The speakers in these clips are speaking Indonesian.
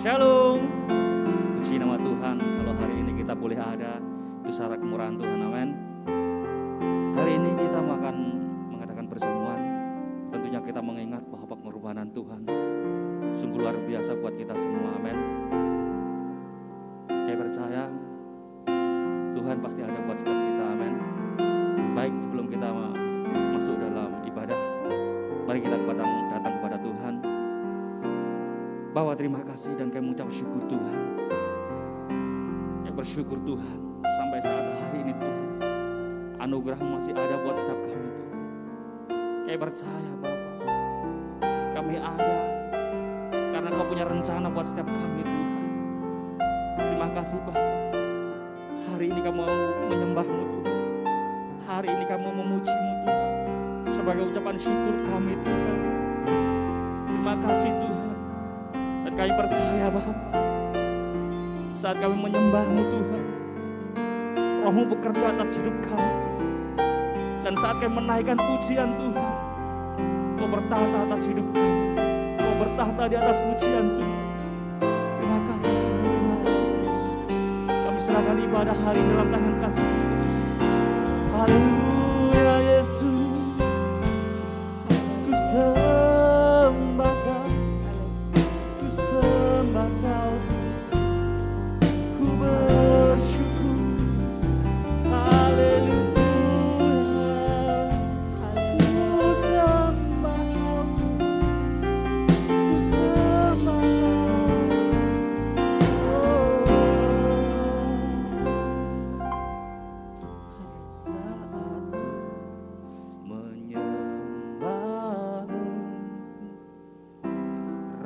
Shalom. Puji nama Tuhan, kalau hari ini kita boleh ada, itu syarat kemurahan Tuhan, amin. Hari ini kita akan mengadakan perjamuan. Tentunya kita mengingat bahwa pengorbanan Tuhan sungguh luar biasa buat kita semua, amin. Saya percaya Tuhan pasti ada buat setiap kita, amin. Baik, sebelum kita masuk dalam ibadah, mari kita datang kepada Tuhan, bawa terima kasih dan kami mengucap syukur Tuhan. Ya, bersyukur Tuhan sampai saat hari ini Tuhan, anugerah-Mu masih ada buat setiap kami Tuhan. Kami percaya Bapa, kami ada karena Kau punya rencana buat setiap kami Tuhan. Terima kasih Bapa, hari ini kami mau menyembah-Mu Tuhan. Hari ini kami mau memuji-Mu Tuhan sebagai ucapan syukur kami Tuhan. Terima kasih Tuhan. Dan kami percaya Bapa, saat kami menyembah-Mu Tuhan, Roh-Mu bekerja atas hidup kami Tuhan. Dan saat kami menaikkan pujian Tuhan, Kau bertahta atas hidup kami. Kau bertahta di atas pujian Tuhan. Terima kasih Tuhan, terima kasih Yesus. Kami serahkan ibadah hari ini dalam tangan kasih. Haleluya Yesus, ku sembah Kau, ku sembah Kau, ku bersyukur. Haleluya, ku sembah Kau, ku sembah Kau. Saat menyembah-Mu,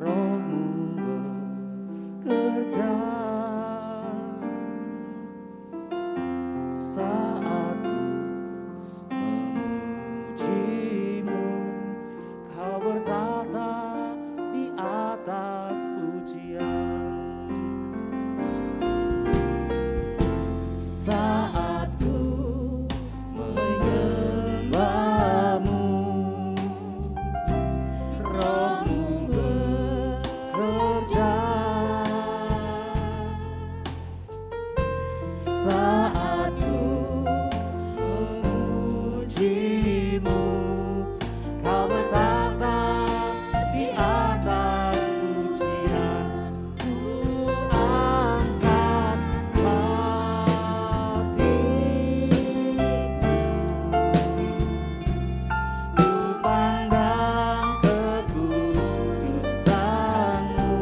Roh-Mu bekerja. Saat memuji-Mu, Kau bertahta di atas pujian. Saat menyembah-Mu, Roh-Mu bekerja. Saat memuji-Mu, Kau bertahta di atas pujian. Ku angkat hatiku, ku pandang kekudusan-Mu.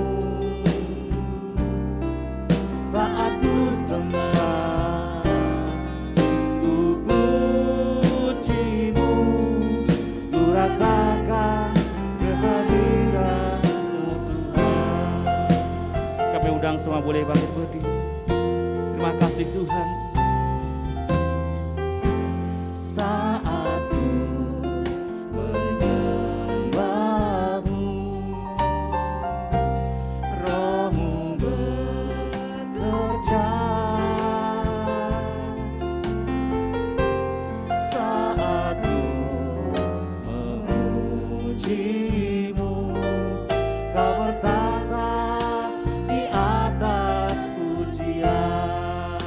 Saat ku sembah, ku puji-Mu, ku rasakan kehadiran-Mu Tuhan. Kami undang semua boleh bangkit berdiri. Terima kasih Tuhan. Saat ku menyembah-Mu, Roh-Mu bekerja. Saat ku memuji-Mu, Kau bertahta di atas pujian.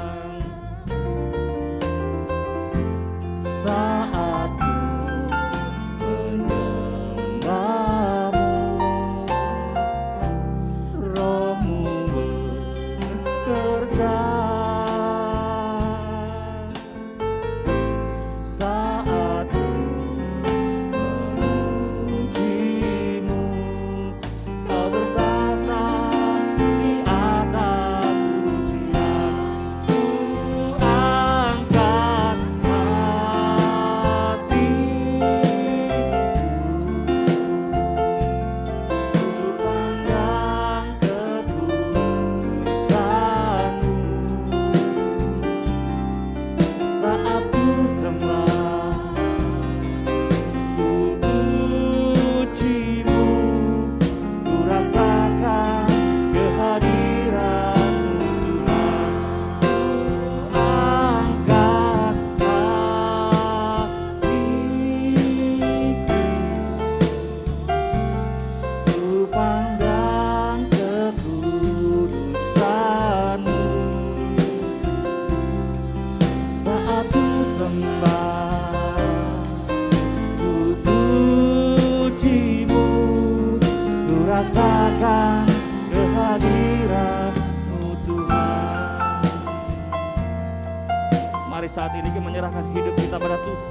saat ini kita menyerahkan hidup kita pada Tuhan.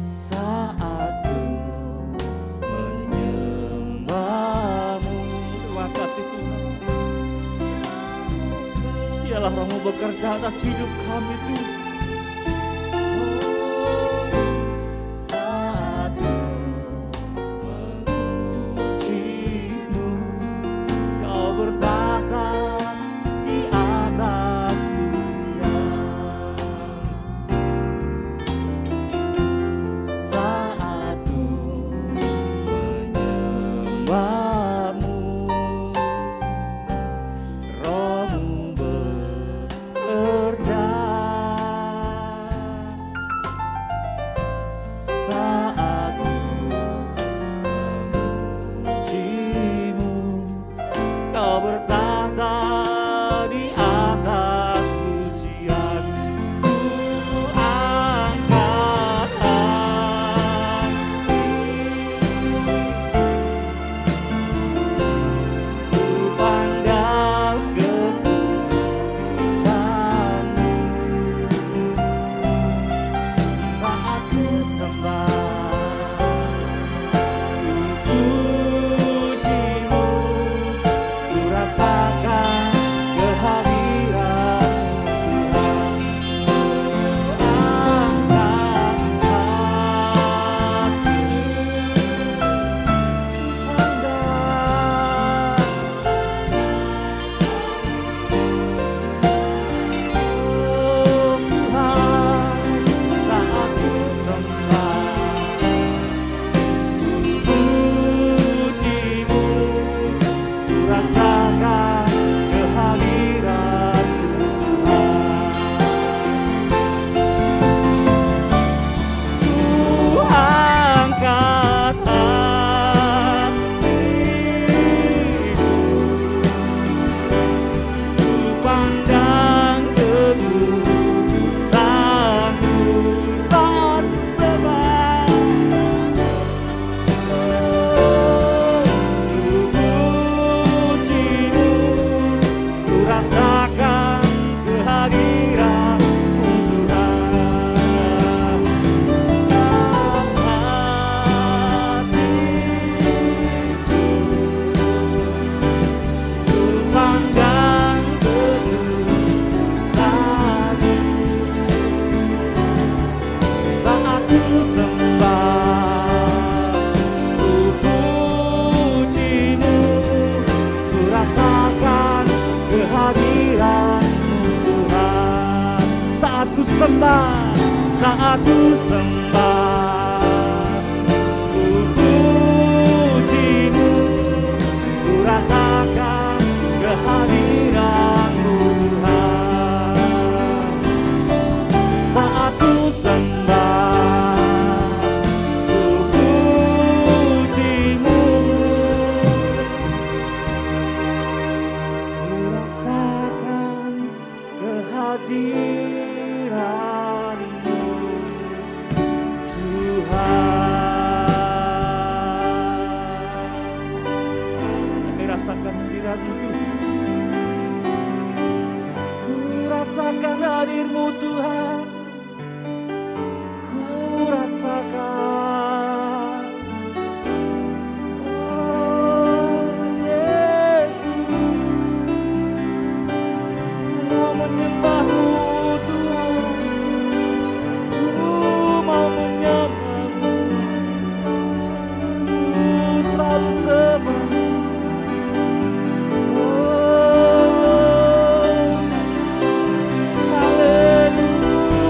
Saat ku menyembahmu, terima kasih Tuhan. Biarlah Roh-Mu bekerja atas hidup kami Tuhan. Saat ku sembah, ku pujimu, ku rasakan kehadiran-Mu Tuhan. Saat ku sembah, ku pujimu, ku rasakan kehadiran rasakan hadirat-Mu Tuhan. Ku rasakan hadir-Mu Tuhan. Ku rasakan. Oh Yesus, ku mau menyembah-Mu Tuhan. Ku mau menyembah-Mu. Ku selalu sembah. Haleluya.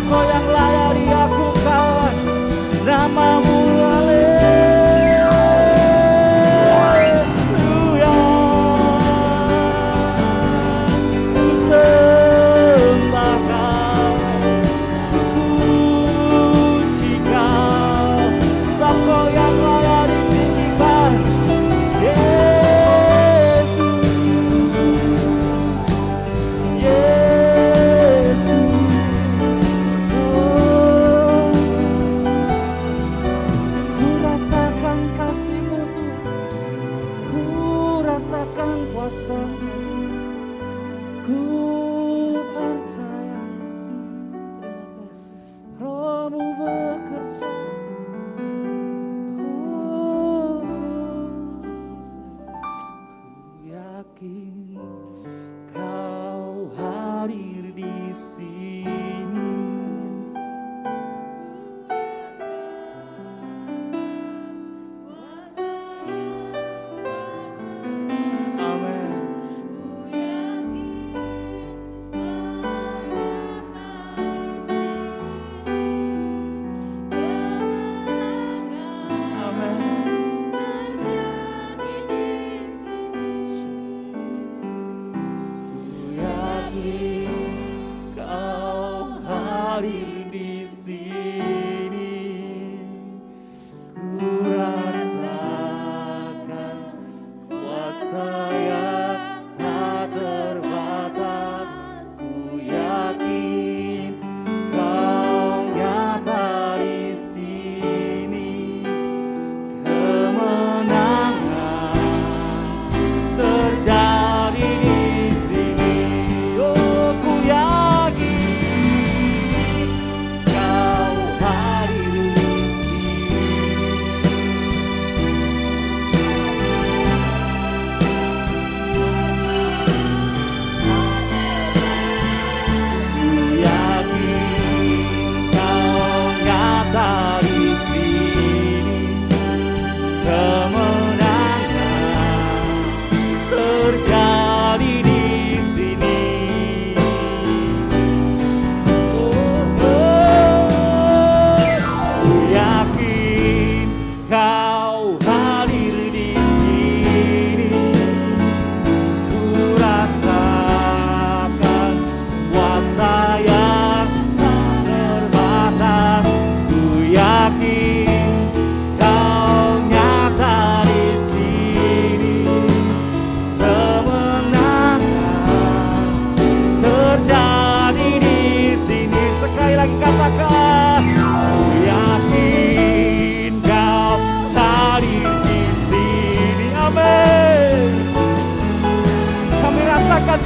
Engkau yang layak diagungkan, namamu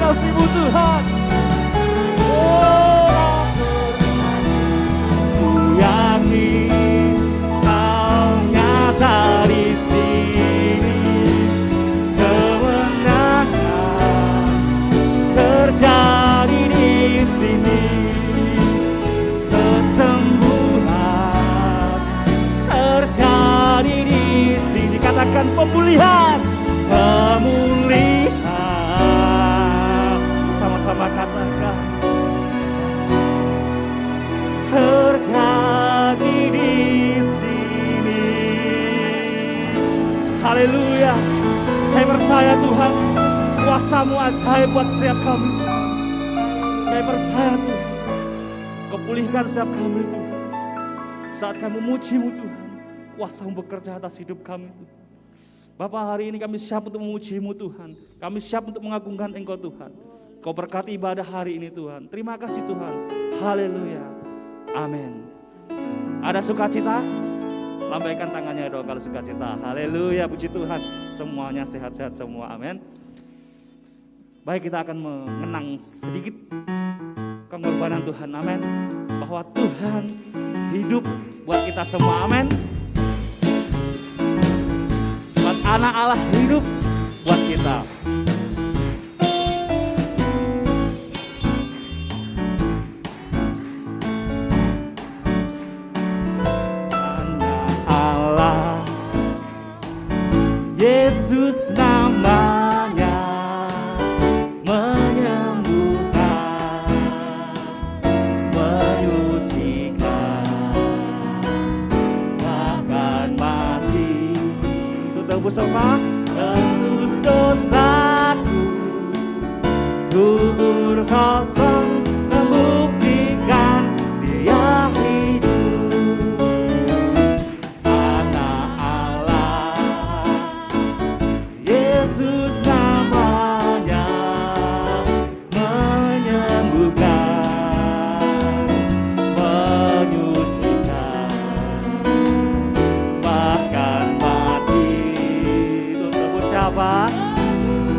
kasih-Mu Tuhan. Ku yakin Kau nyata di sini, kemenangan terjadi di sini, kesembuhan terjadi di sini. Katakan pemulihan, pemulihan. Sama katakan terjadi di sini. Haleluya. Saya percaya Tuhan, kuasa-Mu ajaib buat setiap kami. Saya percaya Tuhan, Kau pulihkan setiap kami Tuhan. Saat kami memuji-Mu Tuhan, kuasa-Mu bekerja atas hidup kami Tuhan. Bapa, hari ini kami siap untuk memuji-Mu Tuhan. Kami siap untuk mengagungkan Engkau Tuhan. Kau berkati ibadah hari ini Tuhan. Terima kasih Tuhan. Haleluya. Amin. Ada sukacita? Lambaikan tangannya doa kalau sukacita. Haleluya, puji Tuhan. Semuanya sehat-sehat semua. Amin. Baik, kita akan mengenang sedikit pengorbanan Tuhan. Amin. Bahwa Tuhan hidup buat kita semua. Amin. Buat anak Allah hidup buat kita. Yesus namanya menyembuhkan, menyucikan. bersama. Tebus dosaku, kubur kosong membuktikan Dia hidup. Anak Allah, Yesus namanya, menyembuhkan, menyucikan, bahkan mati untuk tebus siapa?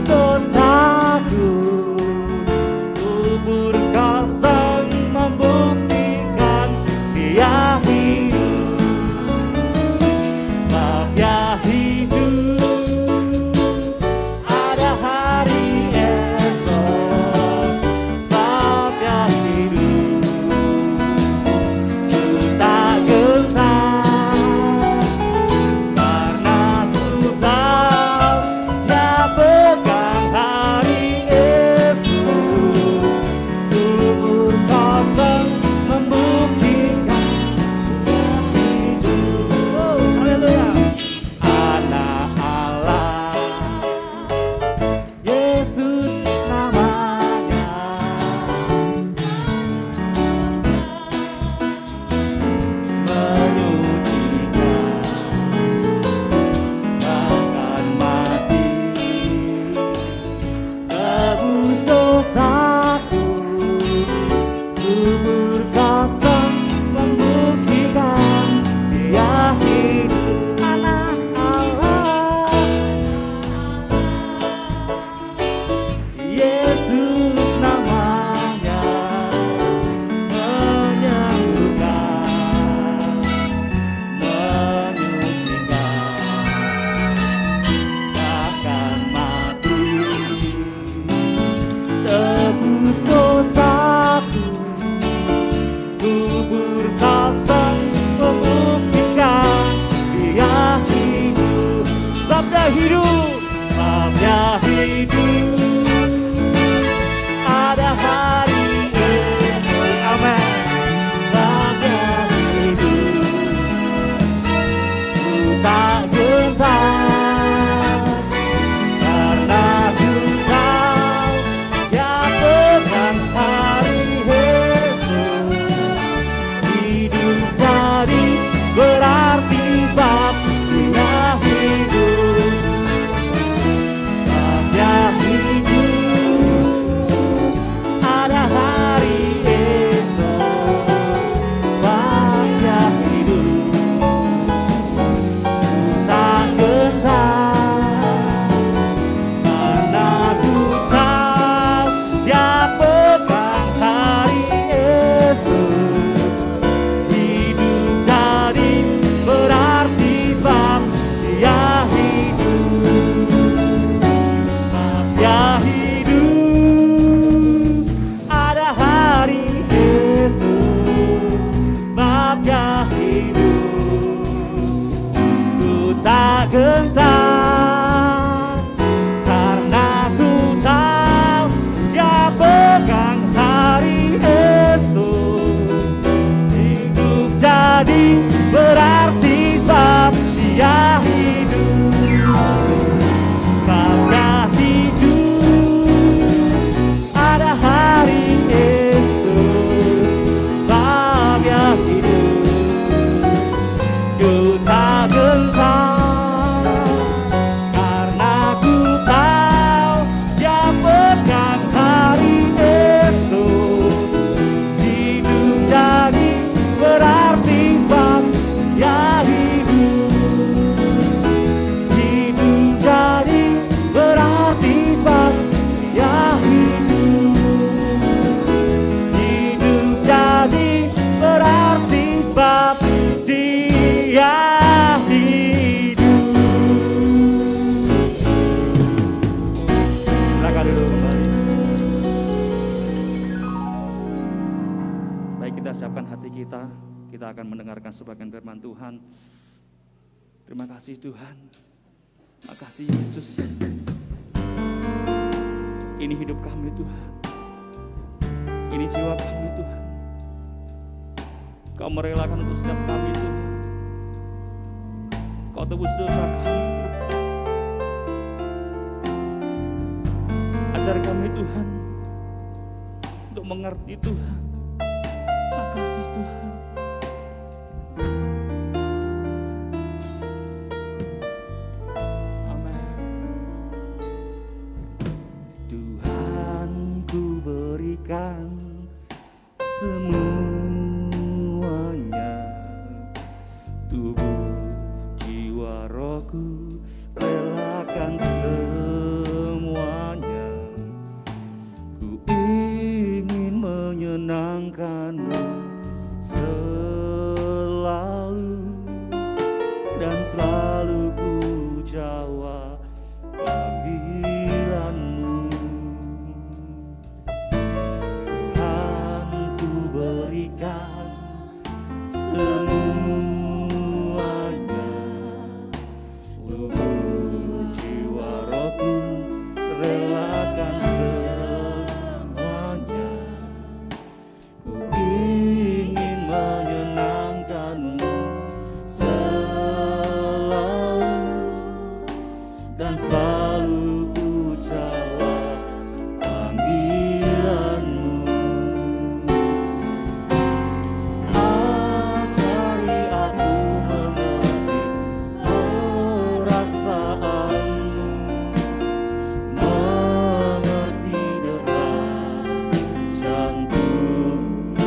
Dosaku, kubur kosong membuktikan Dia hidup. Maafnya hidup, ada hari esok. Maafnya hidup, ku tak gentar, karena ku tahu Dia pegang hari esok. Kubur kosong membuktikan Dia hidup. Oh, haleluya. Anak Allah, Yesus namanya, menyucikan, bahkan mati. Tebus dosaku, kubur kosong membuktikan Dia hidup. Anak Allah, Yesus namanya, menyembuhkan, menyucikan, bahkan mati. Tebus dosaku, kubur kosong membuktikan Dia hidup. Sebab Dia hidup, sebab Dia hidup, ada hari esok. Amin. Sebab Dia hidup, ku tak gentar, karena ku tahu Dia pegang hari esok. Hidup jadi berarti sebab Dia hidup. Sebab Dia hidup, ada hari esok. Sebab Dia hidup, ku tak gentar, karena ku tahu Dia pegang hari esok. Hidup jadi berarti sebab Dia hidup. Sebab Dia hidup, ada hari esok. Sebab Dia hidup, ku tak gentar, karena ku tahu Dia pegang hari esok. Hidup jadi berarti sebab Dia hidup. Sebab Dia hidup, ada hari esok. Sebab Dia hidup, ku tak gentar, karena ku tahu Dia pegang hari esok. Hidup jadi berarti sebab Dia hidup. Hidup jadi berarti sebab Dia hidup. Hidup jadi berarti sebab Dia hidup. Silakan duduk kembali. Baik, kita siapkan hati kita. Kita akan mendengarkan sebagian firman Tuhan. Terima kasih Tuhan. Makasih Yesus. Ini hidup kami Tuhan. Ini jiwa kami Tuhan. Kau merelakan untuk setiap kami Tuhan. Kau tebus dosa kami Tuhan. ajar kami Tuhan untuk mengerti Tuhan. Makasih Tuhan. Amin. Tuhan, ku berikan semuanya, tubuh, jiwa, rohku, relakan semuanya. Ku ingin menyenangkanmu selalu, dan selalu ku jawab panggilanmu. Tuhan, ku berikan semuanya, tubuh, jiwa, rohku, relakan semuanya. Ku ingin menyenangkanmu selalu, dan selalu ku jawab panggilanmu. Ajari aku mengerti perasaanmu, mengerti detak jantungmu.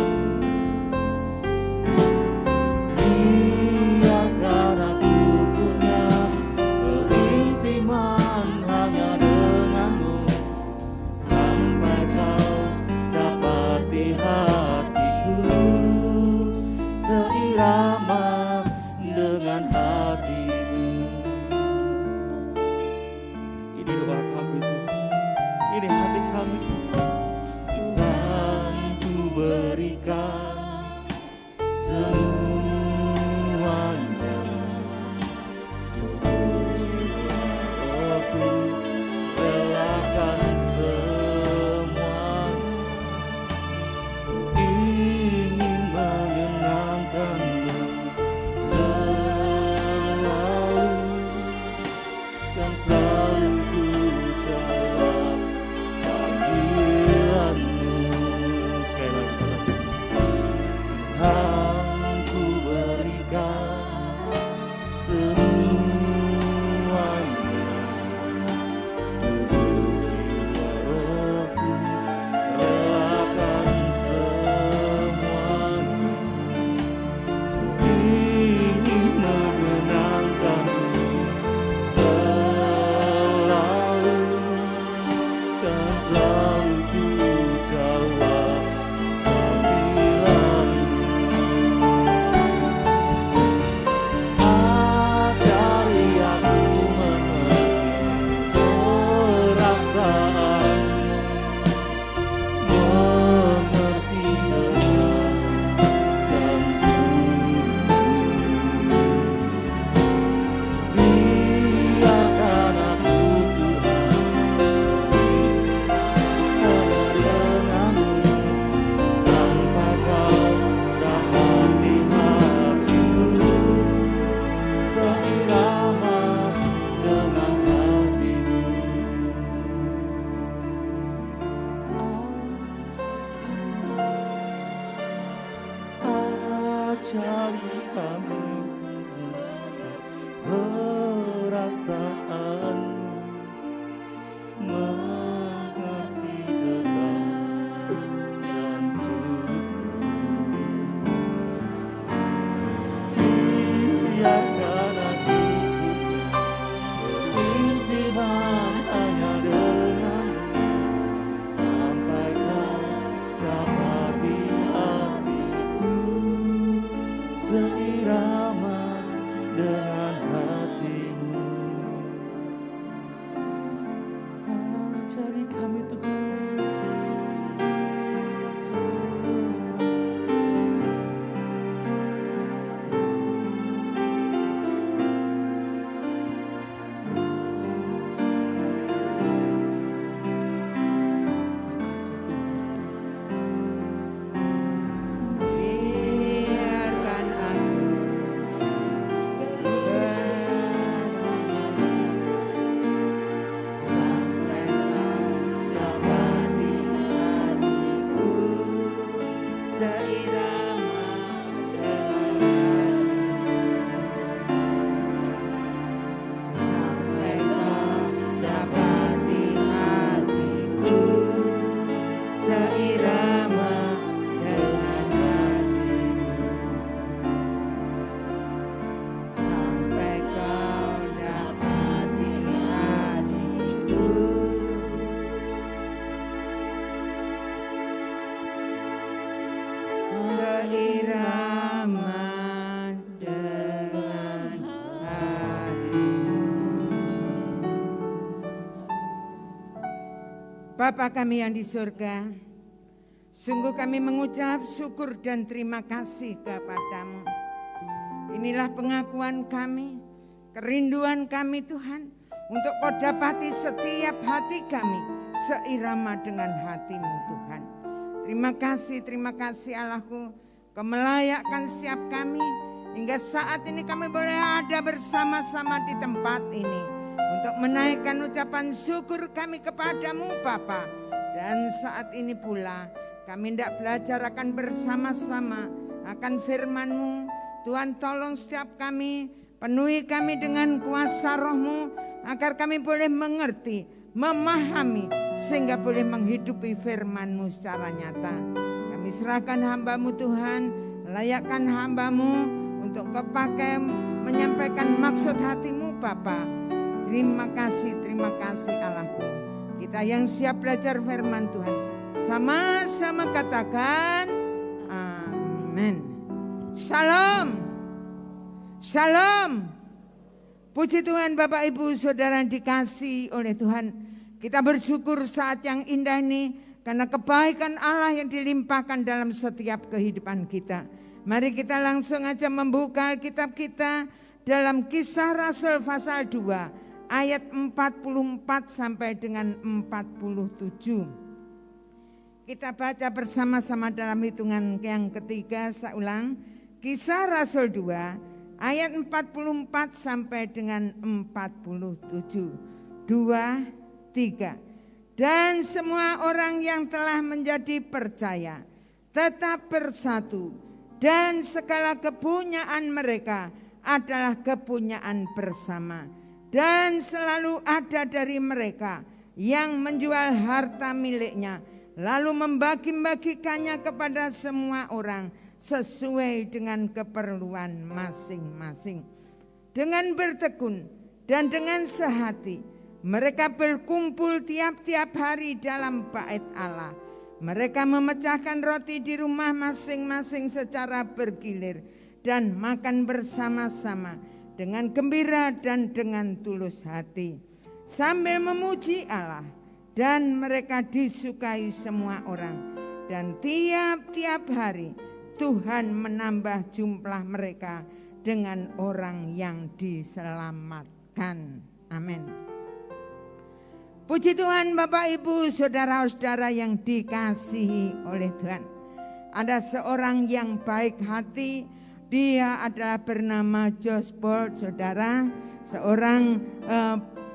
Biarkan aku punya keintiman hanya denganmu, sampai kau dapati hatiku seirama dengan hatimu. Ini doa kami Tuhan, ini hati kami Tuhan. Ku berikan semuanya, tubuh, rohku, relakan semuanya. Ku ingin menyenangkanmu selalu, dan selalu ku jawab panggilanmu. Sekali lagi, Tuhan, ku berikan semuanya, tubuh, jiwa, rohku, relakan semuanya. Ku ingin menyenangkanmu selalu, dan selalu ku jawab panggilanmu. Ajari aku mengerti perasaanmu, mengerti detak jantungmu. Biarkan aku Tuhan hanya denganmu, sampai kau dapati hatiku seirama dengan hatimu. Ajari kami perasaanmu, mengerti detak jantungmu. Biarkan aku berintiman hanya denganmu, sampai kau dapati hatiku seirama dengan hatimu. seirama dengan hatimu. Bapa kami yang di surga, sungguh kami mengucap syukur dan terima kasih kepadamu. Inilah pengakuan kami, kerinduan kami Tuhan, untuk Kau dapati setiap hati kami seirama dengan hati-Mu Tuhan. Terima kasih Allahku, Kau melayakkan setiap kami, hingga saat ini kami boleh ada bersama-sama di tempat ini, untuk menaikkan ucapan syukur kami kepadamu Bapa. Dan saat ini pula kami hendak belajar akan bersama-sama akan firman-Mu. Tuhan tolong setiap kami, penuhi kami dengan kuasa Roh-Mu, agar kami boleh mengerti, memahami, sehingga boleh menghidupi firman-Mu secara nyata. Kami serahkan hamba-Mu Tuhan, layakkan hamba-Mu untuk Kau pakai menyampaikan maksud hati-Mu Bapa. Terima kasih Allahku. Kita yang siap belajar firman Tuhan, sama-sama katakan amin. Shalom. Shalom. Puji Tuhan Bapak Ibu Saudara yang dikasihi oleh Tuhan. Kita bersyukur saat yang indah ini karena kebaikan Allah yang dilimpahkan dalam setiap kehidupan kita. Mari kita langsung aja membuka Alkitab kita dalam Kisah Rasul pasal 2 ayat 44 sampai dengan 47. Kita baca bersama-sama dalam hitungan yang ketiga. Saya ulang, Kisah Rasul 2 ayat 44 sampai dengan 47. 2, 3. Dan semua orang yang telah menjadi percaya tetap bersatu, dan segala kepunyaan mereka adalah kepunyaan bersama. Dan selalu ada dari mereka yang menjual harta miliknya, lalu membagi-bagikannya kepada semua orang sesuai dengan keperluan masing-masing. Dengan bertekun dan dengan sehati, mereka berkumpul tiap-tiap hari dalam bait Allah. Mereka memecahkan roti di rumah masing-masing secara bergilir dan makan bersama-sama dengan gembira dan dengan tulus hati, sambil memuji Allah. Dan mereka disukai semua orang, dan tiap-tiap hari Tuhan menambah jumlah mereka dengan orang yang diselamatkan. Amin. Puji Tuhan Bapak Ibu Saudara-saudara yang dikasihi oleh Tuhan. Ada seorang yang baik hati. Dia adalah bernama Josh Bolt, saudara, seorang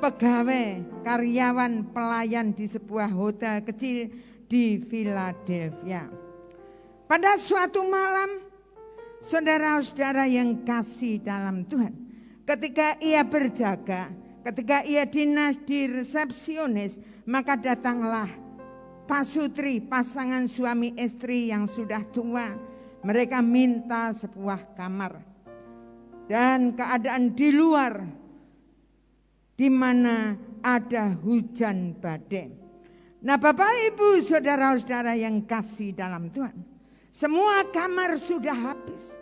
pegawai, karyawan, pelayan di sebuah hotel kecil di Philadelphia. Pada suatu malam, saudara-saudara yang kasih dalam Tuhan, ketika ia berjaga, ketika ia dinas di resepsionis, maka datanglah pasutri, pasangan suami istri yang sudah tua. Mereka minta sebuah kamar, dan keadaan di luar di mana ada hujan badai. Nah Bapak Ibu Saudara-saudara yang kasih dalam Tuhan, semua kamar sudah habis.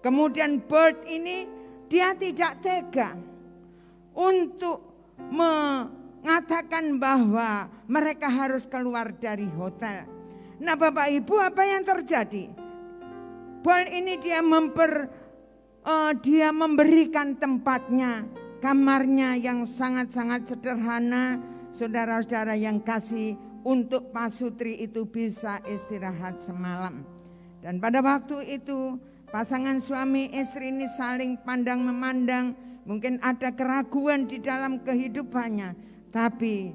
Kemudian Bolt ini dia tidak tega untuk mengatakan bahwa mereka harus keluar dari hotel. Nah Bapak Ibu, apa yang terjadi? Bolt ini dia memberikan tempatnya, kamarnya yang sangat-sangat sederhana, saudara-saudara yang kasih, untuk pasutri itu bisa istirahat semalam. Dan pada waktu itu pasangan suami istri ini saling pandang memandang, mungkin ada keraguan di dalam kehidupannya, tapi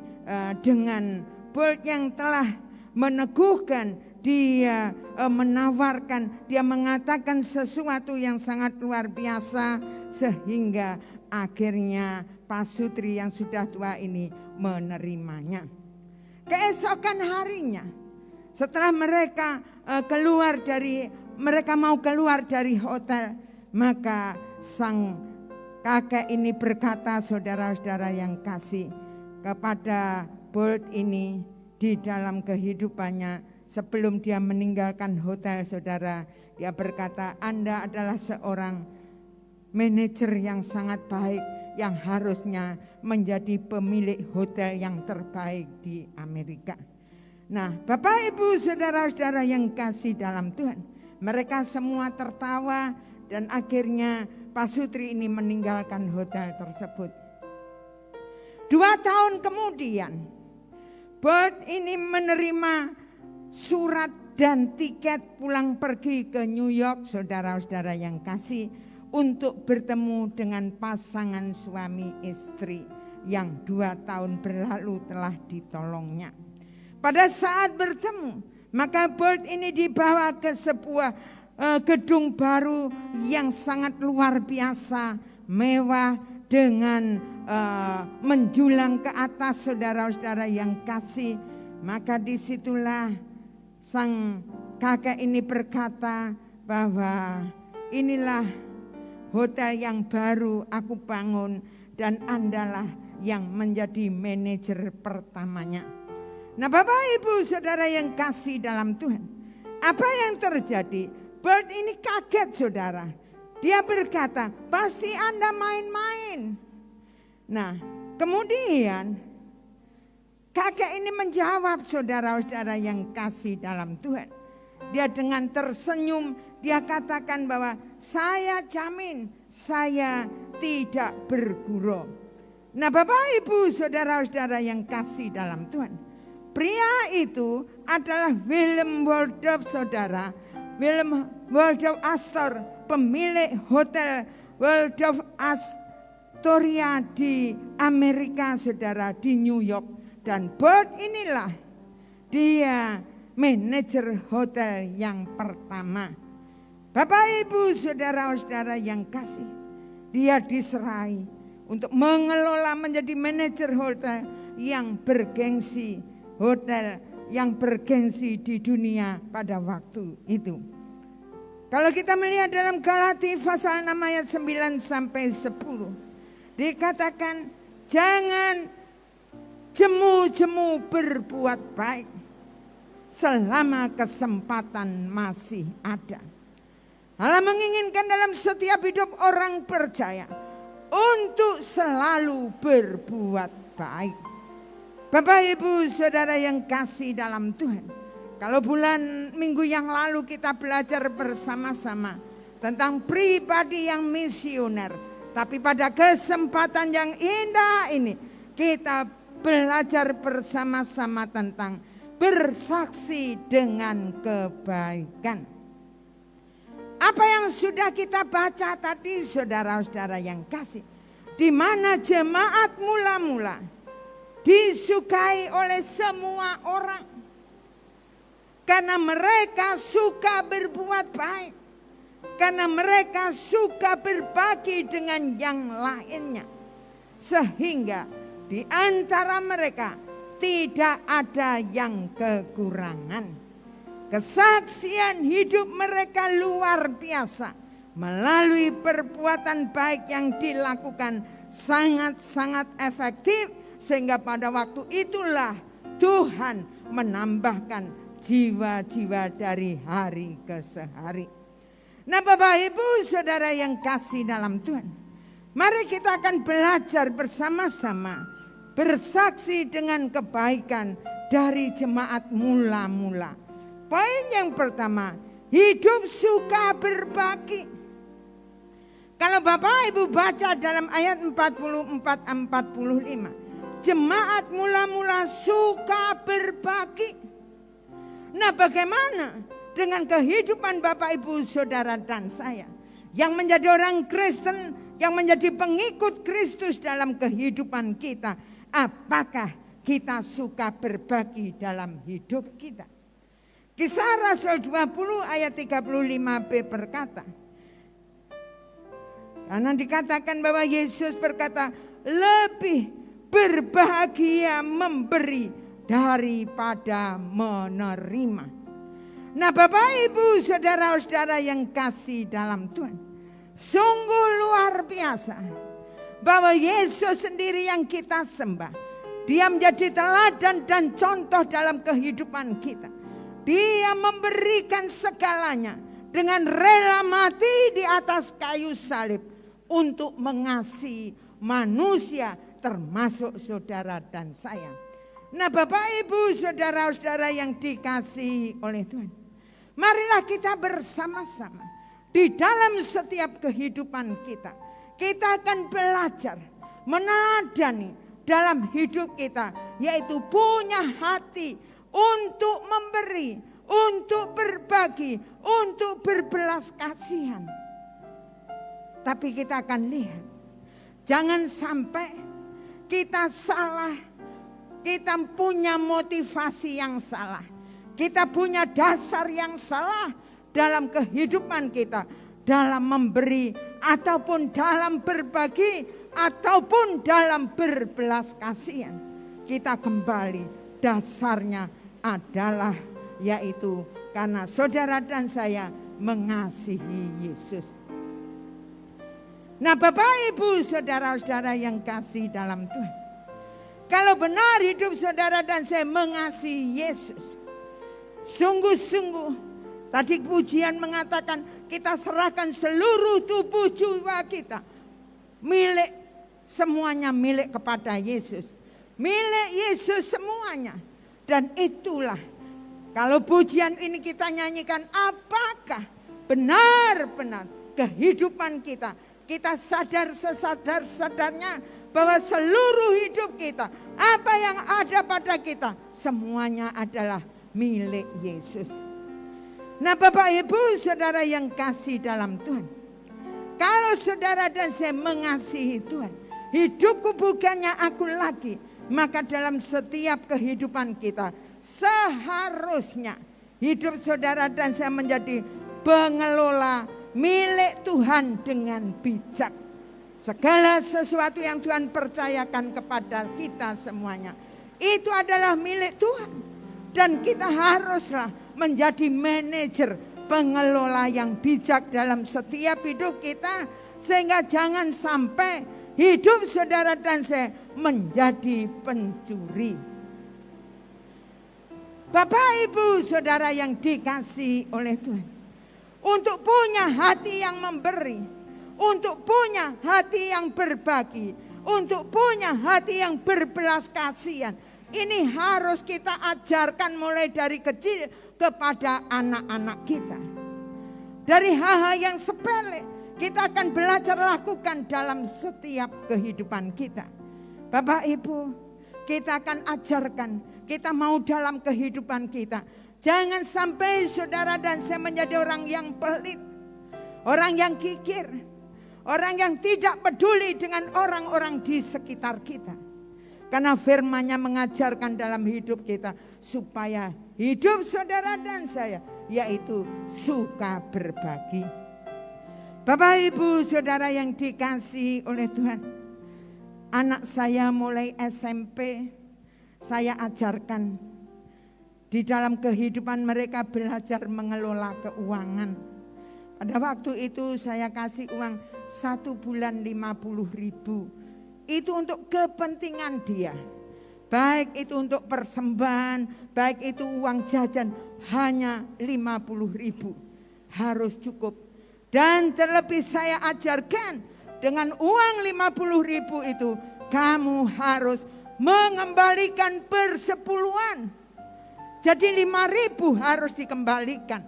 dengan Bolt yang telah meneguhkan, dia menawarkan, dia mengatakan sesuatu yang sangat luar biasa, sehingga akhirnya pasutri yang sudah tua ini menerimanya. Keesokan harinya, setelah mereka mau keluar dari hotel, maka sang kakek ini berkata, saudara-saudara yang kasih, kepada Bolt ini di dalam kehidupannya sebelum dia meninggalkan hotel saudara, dia berkata, Anda adalah seorang manajer yang sangat baik yang harusnya menjadi pemilik hotel yang terbaik di Amerika. Nah, Bapak Ibu saudara-saudara yang kasih dalam Tuhan, mereka semua tertawa dan akhirnya Pak Sutri ini meninggalkan hotel tersebut. 2 tahun kemudian, Bert ini menerima surat dan tiket pulang pergi ke New York, saudara-saudara yang kasih, untuk bertemu dengan pasangan suami istri yang 2 tahun berlalu telah ditolongnya. Pada saat bertemu, maka Bert ini dibawa ke sebuah gedung baru yang sangat luar biasa, mewah dengan menjulang ke atas, saudara-saudara yang kasih. Maka disitulah sang kakek ini berkata bahwa inilah hotel yang baru aku bangun dan Andalah yang menjadi manajer pertamanya. Nah, Bapak Ibu saudara yang kasih dalam Tuhan, apa yang terjadi? Bert ini kaget saudara. Dia berkata, pasti Anda main-main. Nah, kemudian kakek ini menjawab saudara-saudara yang kasih dalam Tuhan. Dia dengan tersenyum, dia katakan bahwa saya jamin saya tidak bergurau. Nah, Bapak Ibu saudara-saudara yang kasih dalam Tuhan, pria itu adalah Willem Waldorf saudara. Willem Waldorf Astor, pemilik hotel Waldorf Astoria di Amerika saudara, di New York. Dan Bert inilah dia manajer hotel yang pertama. Bapak Ibu saudara-saudara yang kasih, dia diserai untuk mengelola menjadi manajer hotel yang bergengsi, hotel yang bergengsi di dunia pada waktu itu. Kalau kita melihat dalam Galati pasal 6 ayat 9 sampai 10, dikatakan jangan jemu-jemu berbuat baik selama kesempatan masih ada. Allah menginginkan dalam setiap hidup orang percaya untuk selalu berbuat baik. Bapak Ibu saudara yang kasih dalam Tuhan, kalau bulan minggu yang lalu kita belajar bersama-sama tentang pribadi yang misioner, tapi pada kesempatan yang indah ini kita belajar bersama-sama tentang bersaksi dengan kebaikan. Apa yang sudah kita baca tadi saudara-saudara yang kasih, di mana jemaat mula-mula disukai oleh semua orang karena mereka suka berbuat baik, karena mereka suka berbagi dengan yang lainnya, sehingga di antara mereka tidak ada yang kekurangan. Kesaksian hidup mereka luar biasa melalui perbuatan baik yang dilakukan sangat-sangat efektif, sehingga pada waktu itulah Tuhan menambahkan jiwa-jiwa dari hari ke hari. Nah, Bapak Ibu saudara yang kasih dalam Tuhan, mari kita akan belajar bersama-sama bersaksi dengan kebaikan dari jemaat mula-mula. Poin yang pertama, hidup suka berbagi. Kalau Bapak Ibu baca dalam ayat 44-45, jemaat mula-mula suka berbagi. Nah, bagaimana dengan kehidupan Bapak Ibu saudara dan saya yang menjadi orang Kristen, yang menjadi pengikut Kristus dalam kehidupan kita? Apakah kita suka berbagi dalam hidup kita? Kisah Rasul 20 ayat 35b berkata, karena dikatakan bahwa Yesus berkata, lebih berbahagia memberi daripada menerima. Nah, Bapak Ibu saudara-saudara yang kasih dalam Tuhan, sungguh luar biasa bahwa Yesus sendiri yang kita sembah, dia menjadi teladan dan contoh dalam kehidupan kita. Dia memberikan segalanya dengan rela mati di atas kayu salib untuk mengasihi manusia termasuk saudara dan saya. Nah, Bapak Ibu saudara-saudara yang dikasihi oleh Tuhan, marilah kita bersama-sama di dalam setiap kehidupan kita. Kita akan belajar meneladani dalam hidup kita, yaitu punya hati untuk memberi, untuk berbagi, untuk berbelas kasihan. Tapi kita akan lihat, jangan sampai kita salah, kita punya motivasi yang salah, kita punya dasar yang salah dalam kehidupan kita, dalam memberi ataupun dalam berbagi ataupun dalam berbelas kasihan. Kita kembali, dasarnya adalah yaitu karena saudara dan saya mengasihi Yesus. Nah, Bapak Ibu saudara-saudara yang kasih dalam Tuhan, kalau benar hidup saudara dan saya mengasihi Yesus, sungguh-sungguh tadi pujian mengatakan kita serahkan seluruh tubuh jiwa kita, milik, semuanya milik kepada Yesus, milik Yesus semuanya. Dan itulah kalau pujian ini kita nyanyikan, apakah benar-benar kehidupan kita, kita sadar sesadar-sadarnya bahwa seluruh hidup kita, apa yang ada pada kita, semuanya adalah milik Yesus. Nah, Bapak Ibu saudara yang kasih dalam Tuhan, kalau saudara dan saya mengasihi Tuhan, hidupku bukannya aku lagi, maka dalam setiap kehidupan kita seharusnya hidup saudara dan saya menjadi pengelola milik Tuhan dengan bijak. Segala sesuatu yang Tuhan percayakan kepada kita semuanya, itu adalah milik Tuhan. Dan kita haruslah menjadi manajer, pengelola yang bijak dalam setiap hidup kita. Sehingga jangan sampai hidup saudara dan saya menjadi pencuri. Bapak Ibu saudara yang dikasihi oleh Tuhan, untuk punya hati yang memberi, untuk punya hati yang berbagi, untuk punya hati yang berbelas kasihan, ini harus kita ajarkan mulai dari kecil kepada anak-anak kita. Dari hal-hal yang sepele kita akan belajar lakukan dalam setiap kehidupan kita. Bapak Ibu, kita akan ajarkan, kita mau dalam kehidupan kita. Jangan sampai saudara dan saya menjadi orang yang pelit, orang yang kikir, orang yang tidak peduli dengan orang-orang di sekitar kita. Karena firman-Nya mengajarkan dalam hidup kita supaya hidup saudara dan saya yaitu suka berbagi. Bapak Ibu saudara yang dikasihi oleh Tuhan, anak saya mulai SMP saya ajarkan di dalam kehidupan mereka belajar mengelola keuangan. Pada waktu itu saya kasih uang 1 bulan 50.000. Itu untuk kepentingan dia. Baik itu untuk persembahan, baik itu uang jajan, hanya 50.000. Harus cukup. Dan terlebih saya ajarkan dengan uang 50.000 itu kamu harus mengembalikan persepuluhan. Jadi 5.000 harus dikembalikan.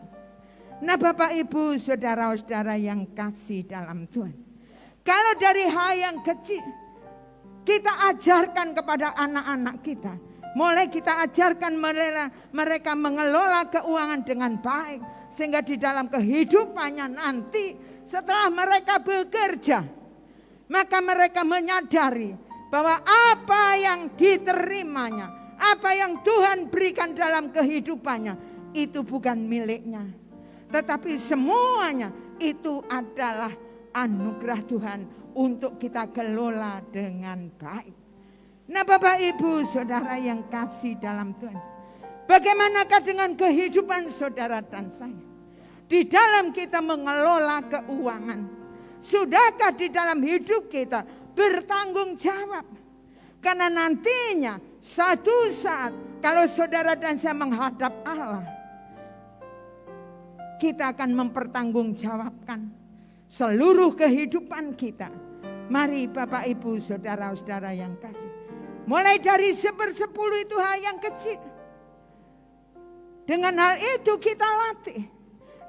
Nah, Bapak Ibu saudara-saudara yang kasih dalam Tuhan, kalau dari hal yang kecil kita ajarkan kepada anak-anak kita, mulai kita ajarkan mereka mengelola keuangan dengan baik, sehingga di dalam kehidupannya nanti setelah mereka bekerja, maka mereka menyadari bahwa apa yang diterimanya, apa yang Tuhan berikan dalam kehidupannya, itu bukan miliknya, tetapi semuanya itu adalah anugerah Tuhan untuk kita kelola dengan baik. Nah, Bapak Ibu saudara yang kasih dalam Tuhan, bagaimanakah dengan kehidupan saudara dan saya? Di dalam kita mengelola keuangan, sudahkah di dalam hidup kita bertanggung jawab? Karena nantinya satu saat kalau saudara dan saya menghadap Allah, kita akan mempertanggungjawabkan seluruh kehidupan kita. Mari Bapak Ibu saudara-saudara yang kasih, mulai dari 1/10 itu hal yang kecil. Dengan hal itu kita latih.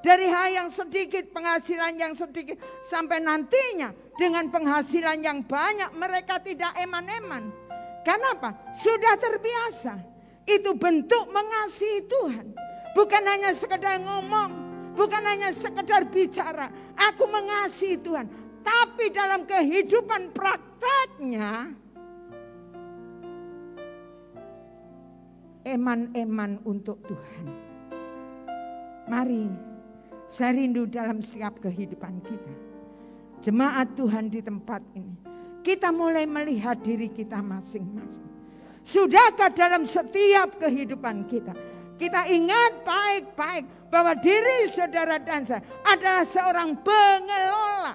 Dari hal yang sedikit, penghasilan yang sedikit, sampai nantinya dengan penghasilan yang banyak mereka tidak eman-eman. Kenapa? Sudah terbiasa. Itu bentuk mengasihi Tuhan. Bukan hanya sekedar ngomong, bukan hanya sekedar bicara, aku mengasihi Tuhan. Tapi dalam kehidupan prakteknya, eman-eman untuk Tuhan. Mari, saya rindu dalam setiap kehidupan kita. Jemaat Tuhan di tempat ini, kita mulai melihat diri kita masing-masing. Sudahkah dalam setiap kehidupan kita, kita ingat baik-baik bahwa diri saudara dan saya adalah seorang pengelola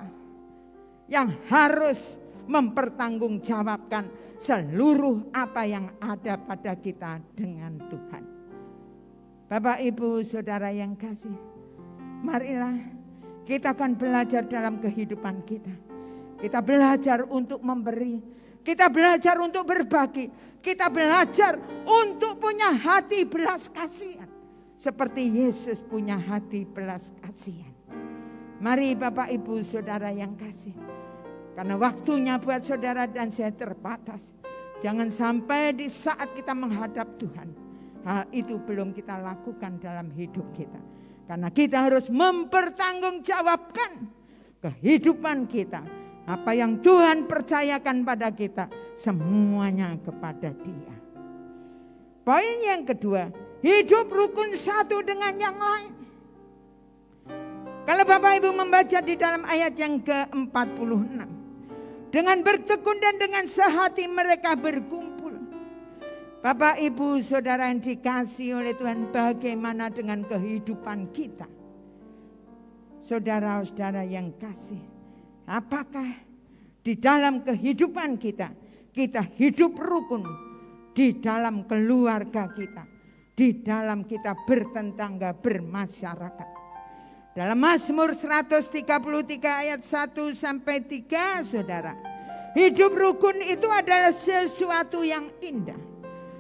yang harus mempertanggungjawabkan seluruh apa yang ada pada kita dengan Tuhan. Bapak Ibu saudara yang kasih, marilah kita akan belajar dalam kehidupan kita. Kita belajar untuk memberi, kita belajar untuk berbagi, kita belajar untuk punya hati belas kasihan seperti Yesus punya hati belas kasihan. Mari Bapak Ibu saudara yang kasih, karena waktunya buat saudara dan saya terbatas. Jangan sampai di saat kita menghadap Tuhan, hal itu belum kita lakukan dalam hidup kita. Karena kita harus mempertanggungjawabkan kehidupan kita. Apa yang Tuhan percayakan pada kita, semuanya kepada Dia. Poin yang kedua, hidup rukun satu dengan yang lain. Kalau Bapak Ibu membaca di dalam ayat yang ke-46. Dengan bertekun dan dengan sehati mereka berkumpul. Bapak Ibu saudara yang dikasihi oleh Tuhan, bagaimana dengan kehidupan kita? Saudara-saudara yang kasih, apakah di dalam kehidupan kita, kita hidup rukun di dalam keluarga kita, di dalam kita bertetangga, bermasyarakat? Dalam Mazmur 133 ayat 1-3, saudara, hidup rukun itu adalah sesuatu yang indah.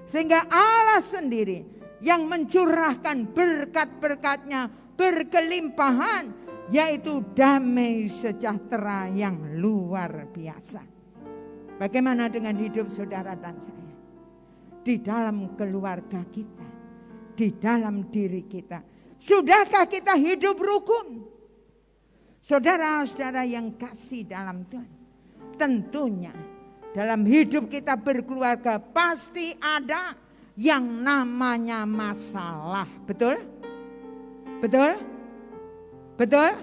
Sehingga Allah sendiri yang mencurahkan berkat-berkatnya berkelimpahan, yaitu damai sejahtera yang luar biasa. Bagaimana dengan hidup saudara dan saya? Di dalam keluarga kita, di dalam diri kita, sudahkah kita hidup rukun? Saudara-saudara yang kasih dalam Tuhan, tentunya dalam hidup kita berkeluarga pasti ada yang namanya masalah. Betul? Betul? Betul?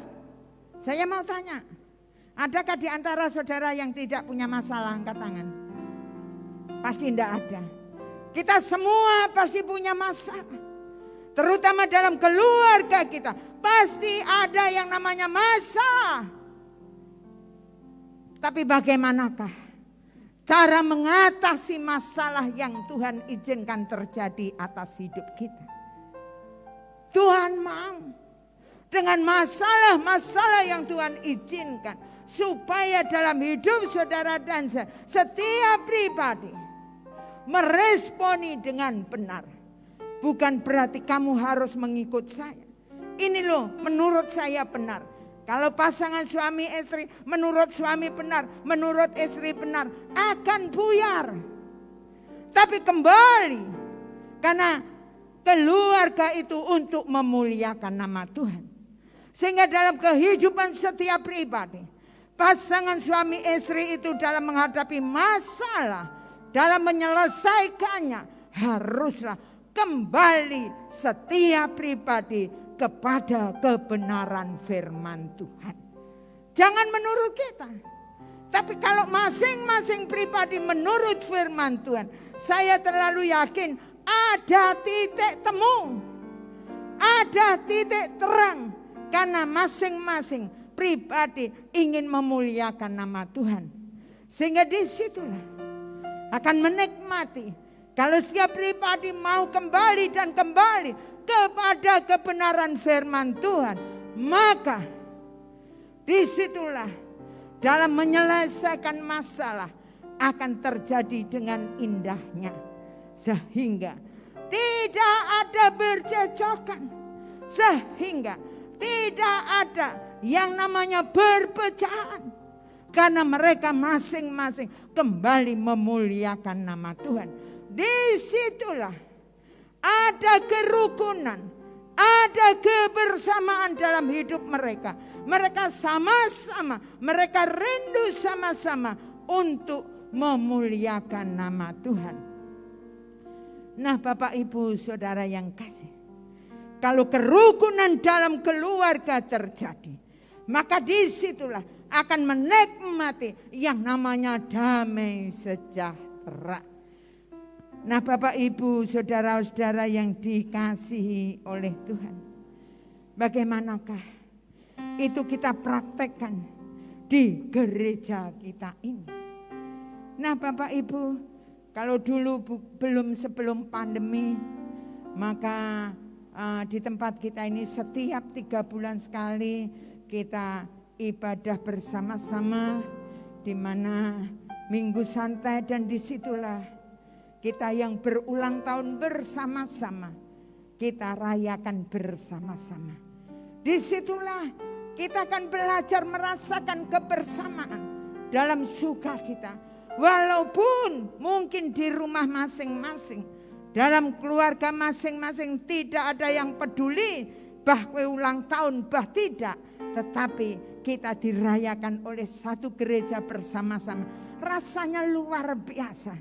Saya mau tanya, adakah di antara saudara yang tidak punya masalah? Angkat tangan. Pasti tidak ada. Kita semua pasti punya masalah. Terutama dalam keluarga kita, pasti ada yang namanya masalah. Tapi bagaimanakah cara mengatasi masalah yang Tuhan izinkan terjadi atas hidup kita? Tuhan mau dengan masalah-masalah yang Tuhan izinkan, supaya dalam hidup saudara dan saya, setiap pribadi meresponi dengan benar. Bukan berarti kamu harus mengikut saya. Ini loh menurut saya benar. Kalau pasangan suami istri menurut suami benar, menurut istri benar, akan buyar. Tapi kembali, karena keluarga itu untuk memuliakan nama Tuhan. Sehingga dalam kehidupan setiap pribadi, pasangan suami istri itu dalam menghadapi masalah, dalam menyelesaikannya, haruslah kembali setiap pribadi kepada kebenaran firman Tuhan. Jangan menurut kita. Tapi kalau masing-masing pribadi menurut firman Tuhan, saya terlalu yakin ada titik temu. Ada titik terang. Karena masing-masing pribadi ingin memuliakan nama Tuhan. Sehingga disitulah akan menikmati. Kalau setiap pribadi mau kembali dan kembali kepada kebenaran firman Tuhan, maka disitulah dalam menyelesaikan masalah akan terjadi dengan indahnya. Sehingga tidak ada bercecokan, sehingga tidak ada yang namanya perpecahan. Karena mereka masing-masing kembali memuliakan nama Tuhan. Disitulah ada kerukunan, ada kebersamaan dalam hidup mereka. Mereka sama-sama, mereka rindu sama-sama untuk memuliakan nama Tuhan. Nah, Bapak Ibu Saudara yang kasih, kalau kerukunan dalam keluarga terjadi, maka disitulah akan menikmati yang namanya damai sejahtera. Nah, Bapak Ibu Saudara-saudara yang dikasihi oleh Tuhan, bagaimanakah itu kita praktekkan di gereja kita ini? Nah, Bapak Ibu, kalau dulu sebelum pandemi, maka di tempat kita ini setiap 3 bulan sekali kita ibadah bersama-sama, di mana minggu santai, dan disitulah kita yang berulang tahun bersama-sama kita rayakan bersama-sama. Disitulah kita akan belajar merasakan kebersamaan dalam sukacita. Walaupun mungkin di rumah masing-masing, dalam keluarga masing-masing tidak ada yang peduli bah kue ulang tahun, bah tidak. Tetapi kita dirayakan oleh satu gereja bersama-sama. Rasanya luar biasa.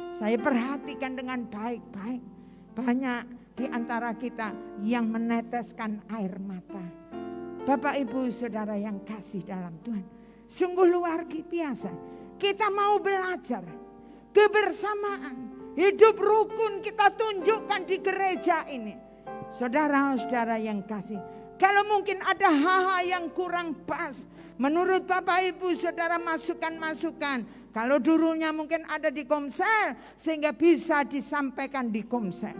Saya perhatikan dengan baik-baik. Banyak di antara kita yang meneteskan air mata. Bapak Ibu Saudara yang kasih dalam Tuhan, sungguh luar biasa. Kita mau belajar kebersamaan, hidup rukun kita tunjukkan di gereja ini. Saudara-saudara yang kasih, kalau mungkin ada hal-hal yang kurang pas, menurut Bapak Ibu Saudara masukan-masukan. Kalau dulunya mungkin ada di komsel, sehingga bisa disampaikan di komsel.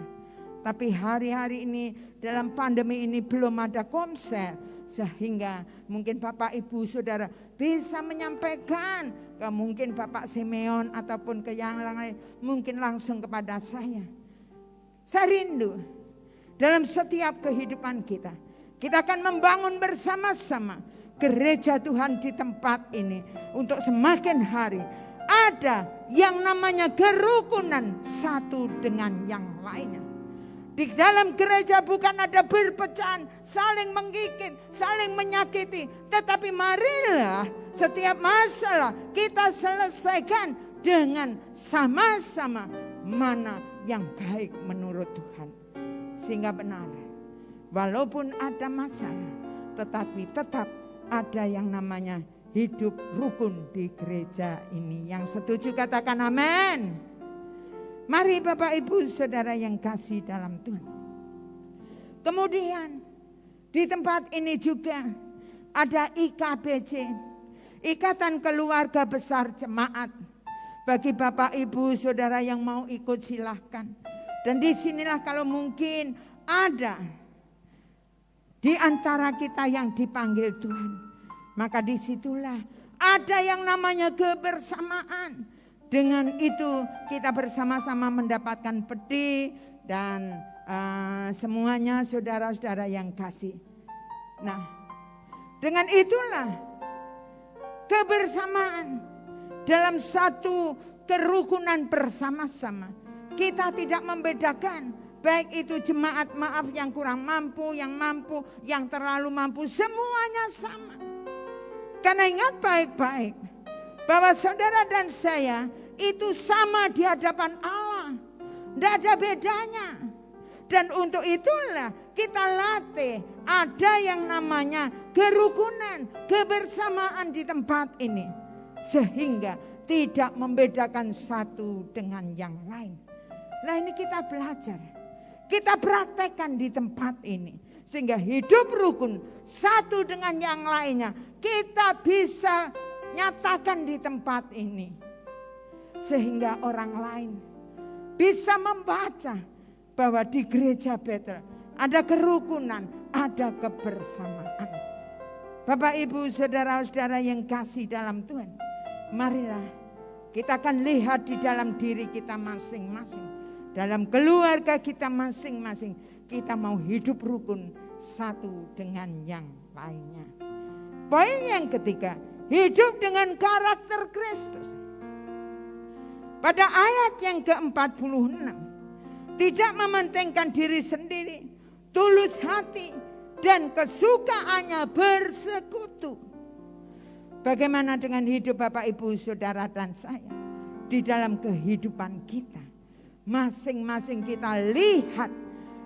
Tapi hari-hari ini dalam pandemi ini belum ada komsel, sehingga mungkin Bapak Ibu Saudara bisa menyampaikan ke mungkin Bapak Simeon ataupun ke yang lain, mungkin langsung kepada saya. Saya rindu dalam setiap kehidupan kita, kita akan membangun bersama-sama gereja Tuhan di tempat ini untuk semakin hari ada yang namanya kerukunan satu dengan yang lainnya. Di dalam gereja bukan ada perpecahan, saling menggigit, saling menyakiti. Tetapi marilah setiap masalah kita selesaikan dengan sama-sama mana yang baik menurut Tuhan. Sehingga benar, walaupun ada masalah, tetapi tetap ada yang namanya hidup rukun di gereja ini. Yang setuju katakan amin. Mari Bapak Ibu Saudara yang kasih dalam Tuhan. Kemudian di tempat ini juga ada IKBJ, Ikatan Keluarga Besar Jemaat. Bagi Bapak Ibu Saudara yang mau ikut silahkan. Dan disinilah kalau mungkin ada di antara kita yang dipanggil Tuhan, maka disitulah ada yang namanya kebersamaan. Dengan itu kita bersama-sama mendapatkan peti dan semuanya saudara-saudara yang kasih. Nah, dengan itulah kebersamaan dalam satu kerukunan bersama-sama. Kita tidak membedakan baik itu jemaat maaf yang kurang mampu, yang terlalu mampu, semuanya sama. Karena ingat baik-baik bahwa saudara dan saya itu sama di hadapan Allah. Tidak ada bedanya. Dan untuk itulah kita latih ada yang namanya kerukunan, kebersamaan di tempat ini. Sehingga tidak membedakan satu dengan yang lain. Nah ini kita belajar. Kita praktekkan di tempat ini. Sehingga hidup rukun satu dengan yang lainnya. Kita bisa nyatakan di tempat ini. Sehingga orang lain bisa membaca bahwa di gereja Betel ada kerukunan, ada kebersamaan. Bapak, Ibu, saudara-saudara yang kasih dalam Tuhan, marilah kita akan lihat di dalam diri kita masing-masing, dalam keluarga kita masing-masing, kita mau hidup rukun satu dengan yang lainnya. Poin yang ketiga, hidup dengan karakter Kristus. Pada ayat yang ke-46, tidak mementingkan diri sendiri, tulus hati, dan kesukaannya bersekutu. Bagaimana dengan hidup Bapak, Ibu, Saudara, dan saya? Di dalam kehidupan kita, masing-masing kita lihat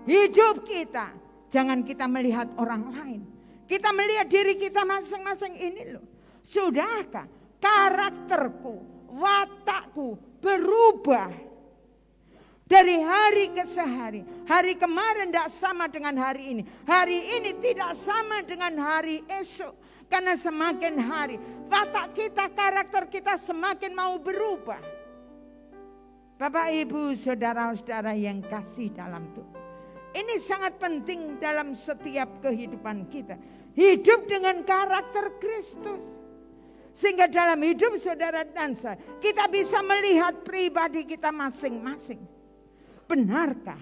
hidup kita. Jangan kita melihat orang lain. Kita melihat diri kita masing-masing ini loh. Sudahkah karakterku, watakku berubah? Dari hari ke sehari. Hari kemarin tidak sama dengan hari ini. Hari ini tidak sama dengan hari esok. Karena semakin hari, watak kita, karakter kita semakin mau berubah. Bapak, Ibu, saudara-saudara yang kasih dalam Tuhan. Ini sangat penting dalam setiap kehidupan kita. Hidup dengan karakter Kristus. Sehingga dalam hidup saudara dan saya, kita bisa melihat pribadi kita masing-masing. Benarkah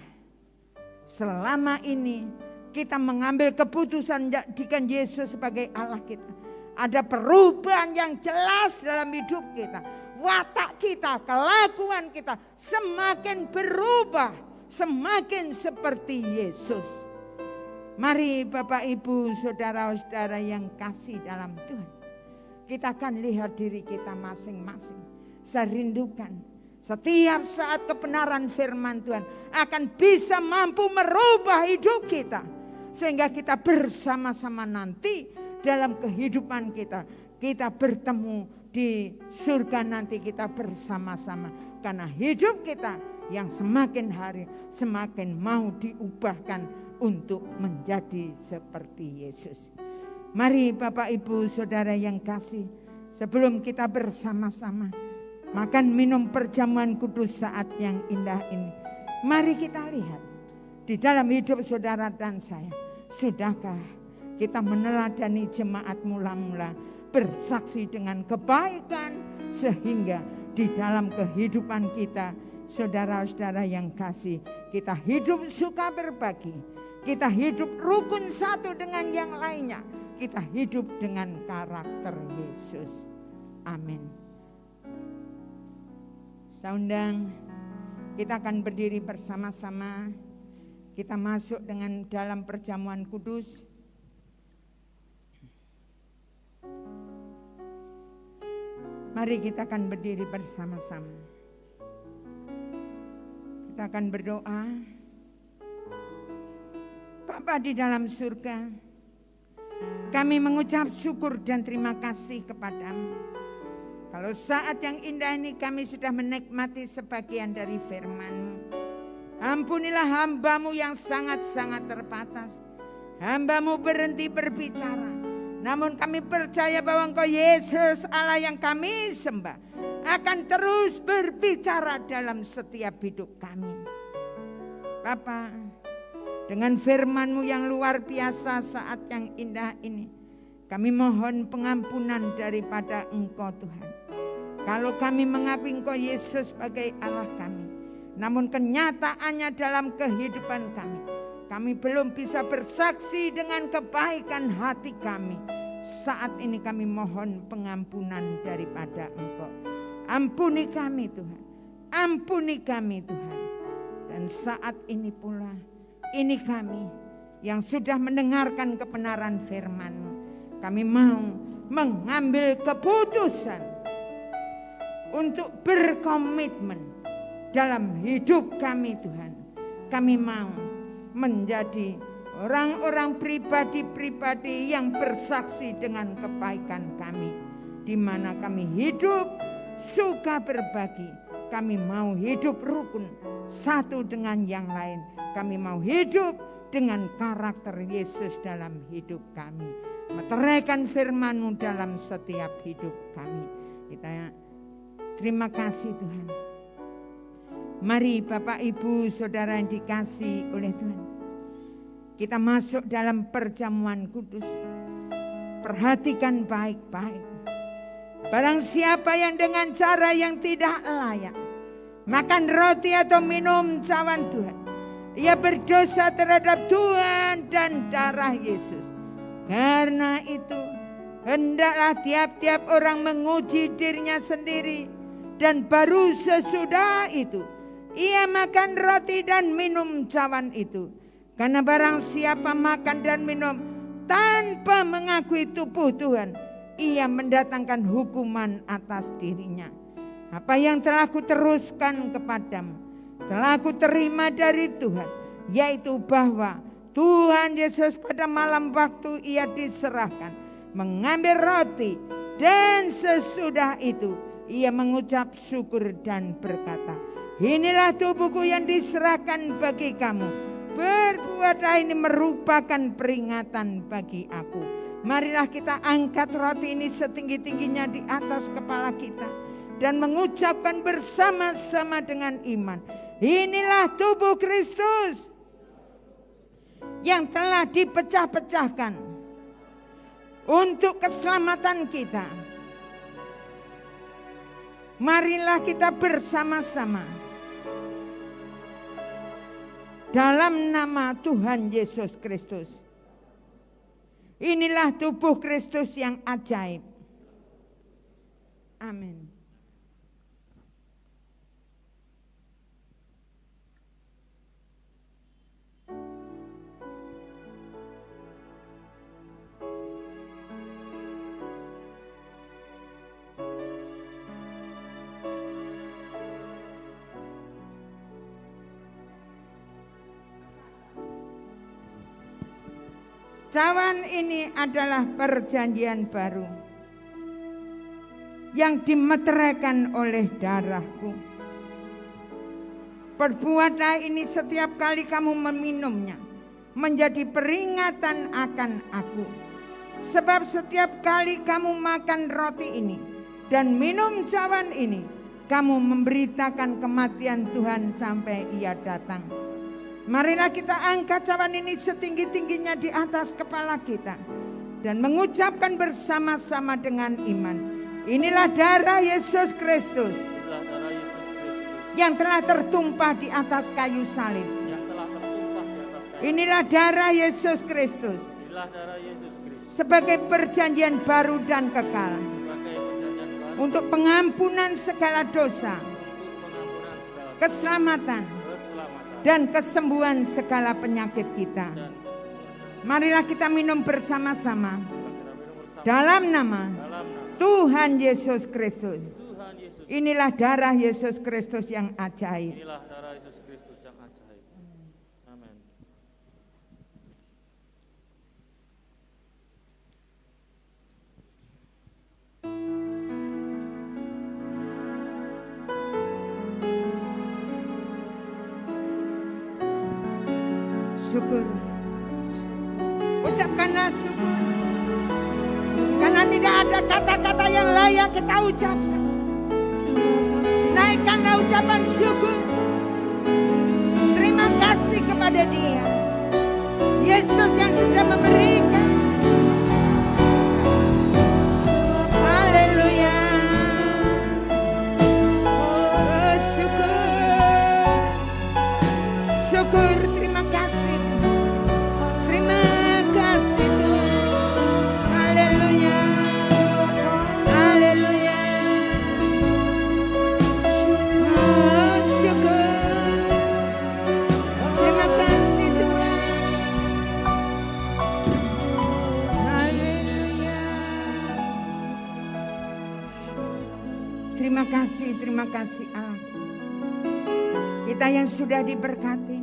selama ini kita mengambil keputusan menjadikan Yesus sebagai Allah kita? Ada perubahan yang jelas dalam hidup kita. Watak kita, kelakuan kita semakin berubah, semakin seperti Yesus. Mari Bapak, Ibu, saudara-saudara yang kasih dalam Tuhan, kita akan lihat diri kita masing-masing. Saya rindukan setiap saat kebenaran firman Tuhan akan bisa mampu merubah hidup kita. Sehingga kita bersama-sama nanti dalam kehidupan kita. Kita bertemu di surga nanti, kita bersama-sama. Karena hidup kita yang semakin hari semakin mau diubahkan untuk menjadi seperti Yesus. Mari Bapak, Ibu, Saudara yang kasih, sebelum kita bersama-sama makan minum perjamuan kudus saat yang indah ini, mari kita lihat di dalam hidup saudara dan saya. Sudahkah kita meneladani jemaat mula-mula, bersaksi dengan kebaikan, sehingga di dalam kehidupan kita, saudara-saudara yang kasih, kita hidup suka berbagi, kita hidup rukun satu dengan yang lainnya, kita hidup dengan karakter Yesus. Amin. Saya undang, kita akan berdiri bersama-sama. Kita masuk dengan dalam perjamuan kudus. Mari kita akan berdiri bersama-sama. Kita akan berdoa. Bapa di dalam surga, kami mengucap syukur dan terima kasih kepadamu. Kalau saat yang indah ini kami sudah menikmati sebagian dari firman-Mu. Ampunilah hamba-Mu yang sangat-sangat terbatas. Hamba-Mu berhenti berbicara. Namun kami percaya bahwa Engkau Yesus Allah yang kami sembah akan terus berbicara dalam setiap hidup kami. Bapa, dengan firman-Mu yang luar biasa saat yang indah ini, kami mohon pengampunan daripada Engkau Tuhan. Kalau kami mengakui Engkau Yesus sebagai Allah kami, namun kenyataannya dalam kehidupan kami belum bisa bersaksi dengan kebaikan hati kami. Saat ini kami mohon pengampunan daripada Engkau. Ampuni kami Tuhan, ampuni kami Tuhan. Dan saat ini pula, ini kami yang sudah mendengarkan kebenaran firman-Mu, kami mau mengambil keputusan untuk berkomitmen dalam hidup kami Tuhan. Kami mau menjadi orang-orang pribadi-pribadi yang bersaksi dengan kebaikan kami. Di mana kami hidup suka berbagi. Kami mau hidup rukun satu dengan yang lain. Kami mau hidup dengan karakter Yesus dalam hidup kami. Meteraikan firman-Mu dalam setiap hidup kami. Kita terima kasih Tuhan. Mari Bapak, Ibu, Saudara yang dikasih oleh Tuhan. kita masuk dalam perjamuan kudus. Perhatikan baik-baik. Barang siapa yang dengan cara yang tidak layak makan roti atau minum cawan Tuhan, ia berdosa terhadap Tuhan dan darah Yesus. Karena itu, hendaklah tiap-tiap orang menguji dirinya sendiri, dan baru sesudah itu ia makan roti dan minum cawan itu. Karena barang siapa makan dan minum tanpa mengakui tubuh Tuhan, ia mendatangkan hukuman atas dirinya. Apa yang telah kuteruskan kepadamu telah kuterima dari Tuhan, yaitu bahwa Tuhan Yesus pada malam waktu ia diserahkan mengambil roti, dan sesudah itu ia mengucap syukur dan berkata, inilah tubuhku yang diserahkan bagi kamu. Berbuatlah ini merupakan peringatan bagi aku. Marilah kita angkat roti ini setinggi-tingginya di atas kepala kita dan mengucapkan bersama-sama dengan iman, inilah tubuh Kristus yang telah dipecah-pecahkan untuk keselamatan kita. Marilah kita bersama-sama dalam nama Tuhan Yesus Kristus. Inilah tubuh Kristus yang ajaib. Amin. Cawan ini adalah perjanjian baru yang dimeteraikan oleh darahku. Perbuatlah ini setiap kali kamu meminumnya, menjadi peringatan akan aku. Sebab setiap kali kamu makan roti ini dan minum cawan ini, kamu memberitakan kematian Tuhan sampai ia datang. Marilah kita angkat cawan ini setinggi-tingginya di atas kepala kita dan mengucapkan bersama-sama dengan iman, inilah darah Yesus Kristus yang telah tertumpah di atas kayu salib. Inilah darah Yesus Kristus sebagai perjanjian baru dan kekal untuk pengampunan segala dosa, keselamatan, dan kesembuhan segala penyakit kita. Marilah kita minum bersama-sama dalam nama Tuhan Yesus Kristus. Inilah darah Yesus Kristus yang ajaib. Inilah darah Yesus Kristus yang ajaib. Amin. Syukur. Ucapkanlah syukur. Karena tidak ada kata-kata yang layak kita ucapkan. Naikkanlah ucapan syukur. Terima kasih kepada Dia, Yesus yang sudah memberikan. Haleluya. Oh, syukur. Syukur, terima kasih. Terima kasih Tuhan. Haleluya. Haleluya. Oh, syukur. Terima kasih Tuhan. Haleluya. Terima kasih Allah. Kita yang sudah diberkati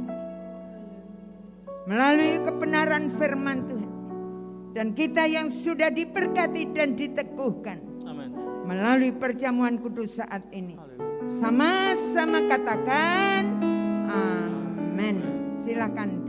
melalui kebenaran firman Tuhan, dan kita yang sudah diberkati dan diteguhkan Amin. melalui perjamuan kudus saat ini. Sama-sama katakan amin. Silakan